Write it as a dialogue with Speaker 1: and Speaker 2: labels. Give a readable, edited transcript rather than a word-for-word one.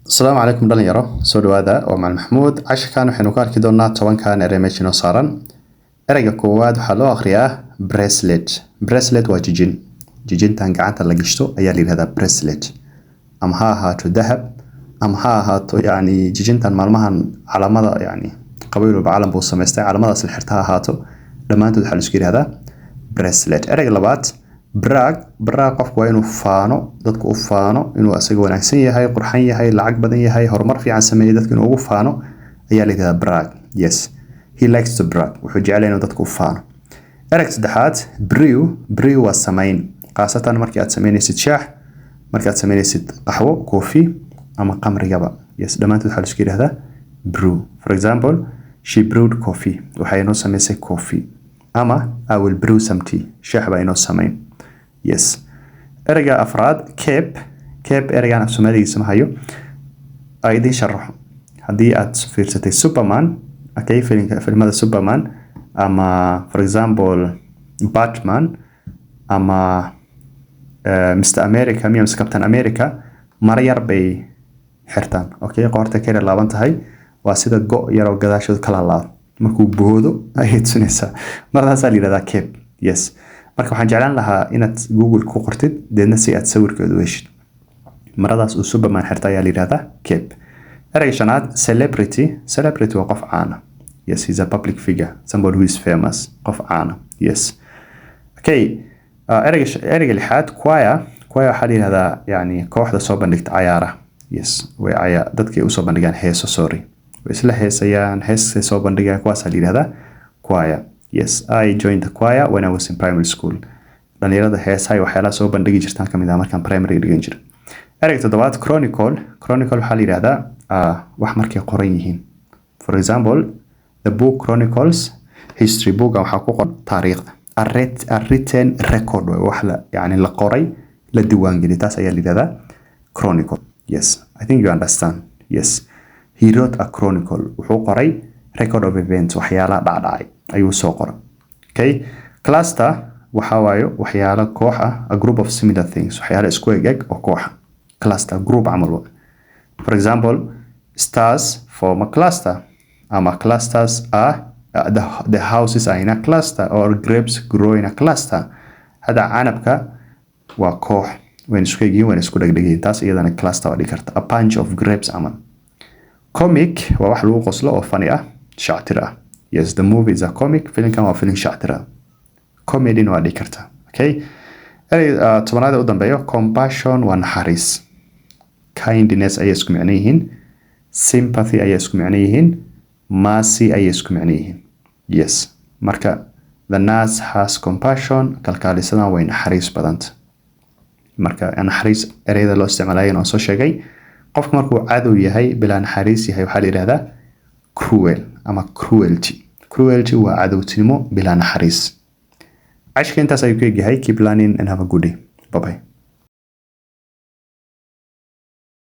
Speaker 1: السلام عليكم dhalinyaro soo dhawaada oo macalin maxamuud cashirkan waxaynu ka arki doonaa 10kan erey meesha noo saaran ereyga koowaad waxaa loo akhriyaa bracelet waa jijintan gacanta la gashto ayaa la yiraahdaa bracelet ama ha ahaato dahab ama ha ahaato jijintan maalmahan calaamada qabiil walba calan buu sameystay calaamadaas la xirta ha ahaato dhamaantood waxaa la isku yiraahdaa bracelet ereyga labaad brag qofku waa inuu faano dadku u faano inuu asaga wanaagsan yahay qurxan yahay lacag badan yahay horumar fiican sameeyay dadku inuu ugu faano ayaa la yiraahdaa brag. Yes, he likes to brag, wuxuu jecel yahay inuu dadku u faano. ereyga saddexaad brew waa sameyn, qaasatan markii aad sameynaysid shaah, markii aad sameynaysid qaxwo, coffee ama qamrigaba. Yes, dhamaantood waxaa la isku yiraahdaa brew. For example, she brewed coffee, waxay inoo sameysay coffee, ama I will brew some tea, shaah baa inoo sameyn. Yes, ereyga afraad cape ereygan af Soomaaligiisa ma hayo ay idin sharaxo. Haddii aad fiirsatay Superman, okay, filmada Superman ama for example Batman ama Mr. America miya Captain America mar yar bay xirtaan, okay, qoorta ka laaban tahay waa sida go yar oo gadaashood kala laab markuu boodo ay tusinaysaa markaas la yiraahdaa cape. Yes, marka waxaan jeclaan lahaa inaad Google ku qortid deedna si aad sawirkeedu u heshid maradaas uu Superman xirta ayaa la yiraahdaa cape. ereyga shanaad celebrity waa qof caan ah. Yes, he's a public figure, somebody who is famous, qof caan ah. Yes, okay, ereyga lixaad choir waxaa la yiraahdaa kooxda soo bandhigta cayaaraha. Yes, way dadkii u soo bandhigaan heeso, way isla heesayaan, heesay soo bandhigaan, kuwaas la yiraahdaa choir. Yes, I joined the choir when I was in primary school. Dhalinyarada heesaha waxyaalaha soo bandhigi jirtaan kamid ah markaan primary dhigan jiray. ereyga toddobaad chronicle waxaa la yiraahdaa wax markay qoran yihiin. For example, the book chronicles history, book waxaa ku qoran taariikhda. A written record wax la qoray la diiwaangeliyay, taas ayaa la yiraahdaa chronicle. Yes, I think you understand. Yes, he wrote a chronicle, wuxuu qoray record of events, waxyaalaha dhacay ayuu soo qoray. Okay, cluster waxa waayo waxyaalo koox ah, a group of similar things, waxyaalo isku eg oo koox ah. Cluster group camal. For example, stars form a cluster, ama clusters are the houses are in a cluster, or grapes grow in a cluster. Hada canabka waa koox when isku egyihiin, when isku dhegdhegyihiin, taas iyadana cluster waa dhigi karta. A bunch of grapes camal. Comic waa wax lagu qoslo oo funny ah, shactir ah. Yes, the movie is a comic, filmkan waa film shactir ah. Comedy waa dhigi karta. Okay, tobanaad u dambeeyo compassion waa naxariis. Kindness ayay isku macno yihiin, sympathy ayay isku macno yihiin, mercy ayay isku macno yihiin. Yes, marka the nurse has compassion, kalkaalisadan way naxariis badanta. Marka naxariis ereyada loo isticmaalayo oo soo sheegay, qofka markuu cadow yahay bilaa naxariis yahay waxaa la yiraahdaa cruel ama cruelty waa cadowtinimo bilaa naxariis. cashka intaas ayuu ka yahay. Keep learning and have a good day. Bye bye.